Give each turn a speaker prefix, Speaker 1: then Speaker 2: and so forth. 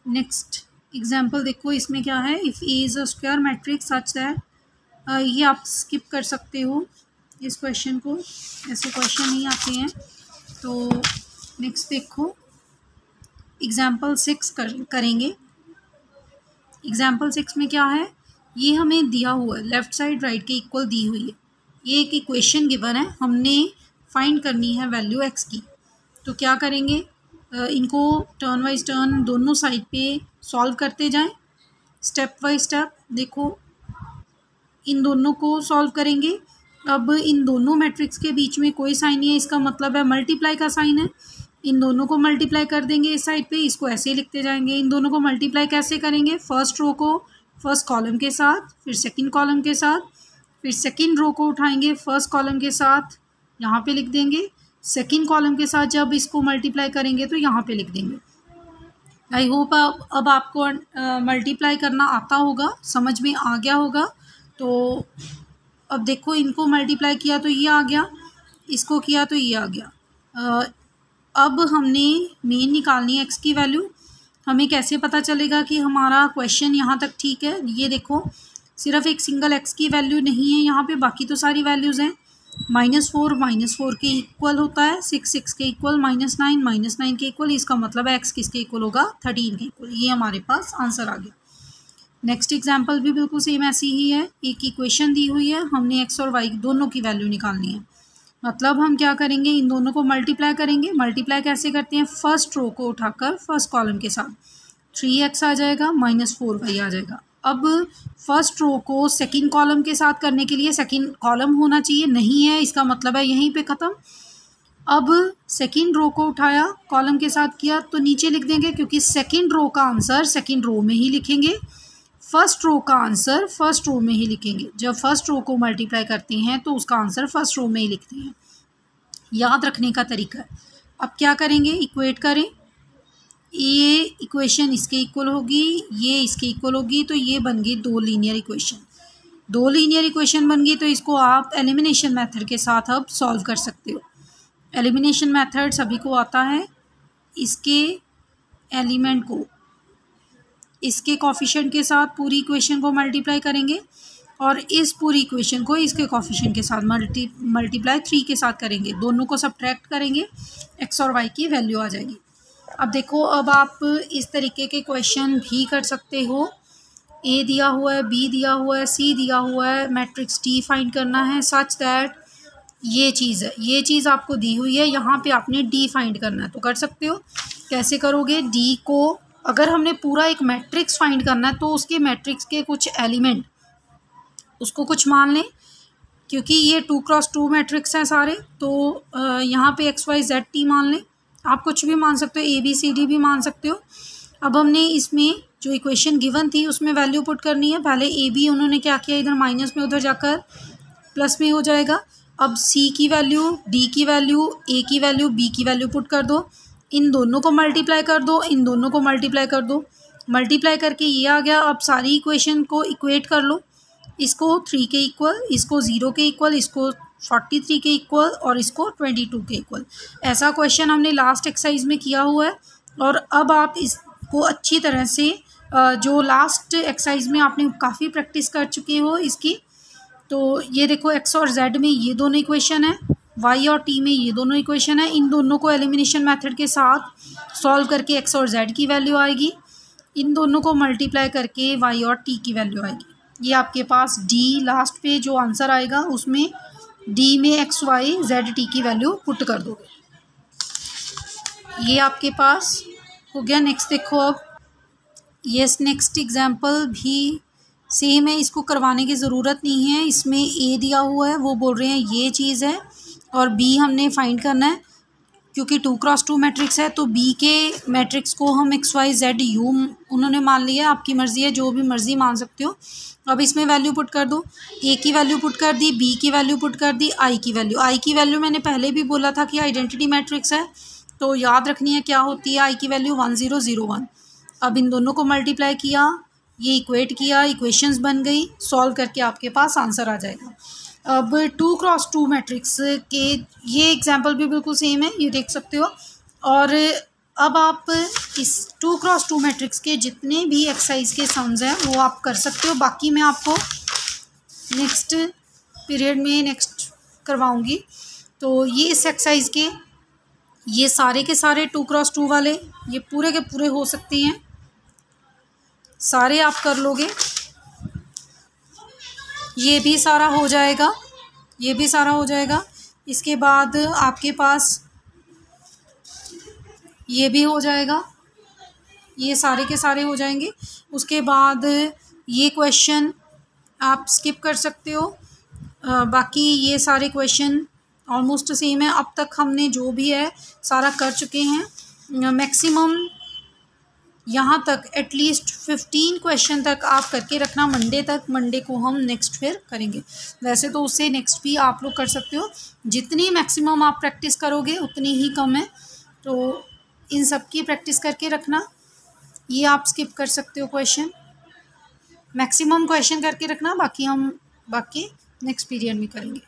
Speaker 1: Next example देखो, इसमें क्या है, if A is a square matrix such that, ये आप स्किप कर सकते हो इस क्वेश्चन को, ऐसे क्वेश्चन नहीं आते हैं। तो नेक्स्ट देखो एग्जाम्पल 6 करेंगे। एग्जाम्पल 6 में क्या है, ये हमें दिया हुआ है, लेफ़्ट साइड राइट के इक्वल दी हुई है, ये एक इक्वेशन गिवन है, हमने फाइंड करनी है वैल्यू एक्स की। तो क्या करेंगे, इनको टर्न वाइज टर्न दोनों साइड पे सॉल्व करते जाएं, स्टेप बाय स्टेप। देखो इन दोनों को सॉल्व करेंगे। अब इन दोनों मैट्रिक्स के बीच में कोई साइन नहीं है, इसका मतलब है मल्टीप्लाई का साइन है। इन दोनों को मल्टीप्लाई कर देंगे इस साइड पे, इसको ऐसे ही लिखते जाएंगे। इन दोनों को मल्टीप्लाई कैसे करेंगे, फर्स्ट रो को फर्स्ट कॉलम के साथ, फिर सेकंड कॉलम के साथ, फिर सेकंड रो को उठाएंगे फर्स्ट कॉलम के साथ, यहाँ पे लिख देंगे। सेकंड कॉलम के साथ जब इसको मल्टीप्लाई करेंगे तो यहाँ पे लिख देंगे। आई होप अब आपको मल्टीप्लाई करना आता होगा, समझ में आ गया होगा। तो अब देखो इनको मल्टीप्लाई किया तो ये आ गया, इसको किया तो ये आ गया। अब हमने मेन निकालनी है एक्स की वैल्यू। हमें कैसे पता चलेगा कि हमारा क्वेश्चन यहाँ तक ठीक है, ये देखो सिर्फ एक सिंगल एक्स की वैल्यू नहीं है यहाँ पे, बाकी तो सारी वैल्यूज़ हैं। -4 के इक्वल होता है, 6 के इक्वल, -9 के इक्वल, इसका मतलब एक्स किसके इक्वल होगा, 13 के इक्वल। ये हमारे पास आंसर आ गया। नेक्स्ट एग्जाम्पल भी बिल्कुल सेम ऐसी ही है, एक इक्वेशन दी हुई है, हमने एक्स और वाई दोनों की वैल्यू निकालनी है। मतलब हम क्या करेंगे, इन दोनों को मल्टीप्लाई करेंगे। मल्टीप्लाई कैसे करते हैं, फर्स्ट रो को उठाकर फर्स्ट कॉलम के साथ 3x आ जाएगा, -4y आ जाएगा। अब फर्स्ट रो को सेकंड कॉलम के साथ करने के लिए सेकंड कॉलम होना चाहिए, नहीं है, इसका मतलब है यहीं पे ख़त्म। अब सेकंड रो को उठाया कॉलम के साथ किया तो नीचे लिख देंगे, क्योंकि सेकंड रो का आंसर सेकंड रो में ही लिखेंगे, फर्स्ट रो का आंसर फर्स्ट रो में ही लिखेंगे। जब फर्स्ट रो को मल्टीप्लाई करते हैं तो उसका आंसर फर्स्ट रो में ही लिखते हैं, याद रखने का तरीका है। अब क्या करेंगे, इक्वेट करें, ये इक्वेशन इसके इक्वल होगी, ये इसके इक्वल होगी, तो ये बन गई 2 लीनियर इक्वेशन। 2 लीनियर इक्वेशन बन गई तो इसको आप एलिमिनेशन मेथड के साथ अब सॉल्व कर सकते हो। एलिमिनेशन मेथड सभी को आता है, इसके एलिमेंट को इसके कोफिशिएंट के साथ पूरी इक्वेशन को मल्टीप्लाई करेंगे और इस पूरी इक्वेशन को इसके कोफिशिएंट के साथ मल्टीप्लाई 3 के साथ करेंगे, दोनों को सब्ट्रैक्ट करेंगे, एक्स और वाई की वैल्यू आ जाएगी। अब देखो, अब आप इस तरीके के क्वेश्चन भी कर सकते हो। ए दिया हुआ है, बी दिया हुआ है, सी दिया हुआ है, मैट्रिक्स डी फाइंड करना है सच दैट ये चीज़ है, ये चीज़ आपको दी हुई है, यहाँ पे आपने डी फाइंड करना है। तो कर सकते हो, कैसे करोगे, डी को अगर हमने पूरा एक मैट्रिक्स फाइंड करना है तो उसके मैट्रिक्स के कुछ एलिमेंट उसको कुछ मान लें, क्योंकि ये 2x2 मैट्रिक्स हैं सारे, तो यहाँ पे XYZ मान लें। आप कुछ भी मान सकते हो, ABCD भी मान सकते हो। अब हमने इसमें जो इक्वेशन गिवन थी उसमें वैल्यू पुट करनी है। पहले AB उन्होंने क्या किया, इधर माइनस में, उधर जाकर प्लस में हो जाएगा। अब C की वैल्यू, D की वैल्यू, A की वैल्यू, B की वैल्यू पुट कर दो, इन दोनों को मल्टीप्लाई कर दो, इन दोनों को मल्टीप्लाई कर दो, मल्टीप्लाई करके ये आ गया। अब सारी इक्वेशन को इक्वेट कर लो, इसको 3 के इक्वल, इसको 0 के इक्वल, इसको 43 के इक्वल और इसको 22 के इक्वल। ऐसा क्वेश्चन हमने लास्ट एक्सरसाइज में किया हुआ है। और अब आप इसको अच्छी तरह से जो लास्ट एक्सरसाइज में आपने काफ़ी प्रैक्टिस कर चुके हो इसकी, तो ये देखो एक्स और जेड में ये दोनों इक्वेशन है, वाई और टी में ये दोनों इक्वेशन है, इन दोनों को एलिमिनेशन मेथड के साथ सॉल्व करके एक्स और जेड की वैल्यू आएगी, इन दोनों को मल्टीप्लाई करके वाई और टी की वैल्यू आएगी। ये आपके पास डी लास्ट पे जो आंसर आएगा उसमें डी में एक्स वाई जेड टी की वैल्यू पुट कर दोगे, ये आपके पास हो गया। नेक्स्ट देखो, अब यस नेक्स्ट एग्जांपल भी सेम है, इसको करवाने की ज़रूरत नहीं है। इसमें ए दिया हुआ है, वो बोल रहे हैं ये चीज़ है, और बी हमने फाइंड करना है, क्योंकि 2x2 मैट्रिक्स है तो बी के मैट्रिक्स को हम XYZU उन्होंने मान लिया, आपकी मर्ज़ी है, जो भी मर्ज़ी मान सकते हो। अब इसमें वैल्यू पुट कर दो, ए की वैल्यू पुट कर दी, बी की वैल्यू पुट कर दी, आई की वैल्यू मैंने पहले भी बोला था कि आइडेंटिटी मैट्रिक्स है तो याद रखनी है क्या होती है, आई की वैल्यू 1 0 0 1। अब इन दोनों को मल्टीप्लाई किया, ये इक्वेट किया, इक्वेशंस बन गई, सॉल्व करके आपके पास आंसर आ जाएगा। अब 2x2 मैट्रिक्स के ये एग्जांपल भी बिल्कुल सेम है, ये देख सकते हो। और अब आप इस 2x2 मैट्रिक्स के जितने भी एक्सरसाइज के सम्स हैं वो आप कर सकते हो। बाकी मैं आपको नेक्स्ट पीरियड में नेक्स्ट करवाऊंगी। तो ये इस एक्सरसाइज के ये सारे के सारे 2x2 वाले ये पूरे के पूरे हो सकते हैं, सारे आप कर लोगे। ये भी सारा हो जाएगा, ये भी सारा हो जाएगा। इसके बाद आपके पास ये भी हो जाएगा, ये सारे के सारे हो जाएंगे। उसके बाद ये क्वेश्चन आप स्किप कर सकते हो। बाकी ये सारे क्वेश्चन ऑलमोस्ट सेम है। अब तक हमने जो भी है सारा कर चुके हैं। मैक्सिमम यहाँ तक एटलीस्ट 15 क्वेश्चन तक आप करके रखना मंडे तक। मंडे को हम नेक्स्ट फिर करेंगे। वैसे तो उससे नेक्स्ट भी आप लोग कर सकते हो। जितनी मैक्सिमम आप प्रैक्टिस करोगे उतनी ही कम है। तो इन सब की प्रैक्टिस करके रखना। ये आप स्किप कर सकते हो क्वेश्चन, मैक्सिमम क्वेश्चन करके रखना। बाकी हम नेक्स्ट पीरियड में करेंगे।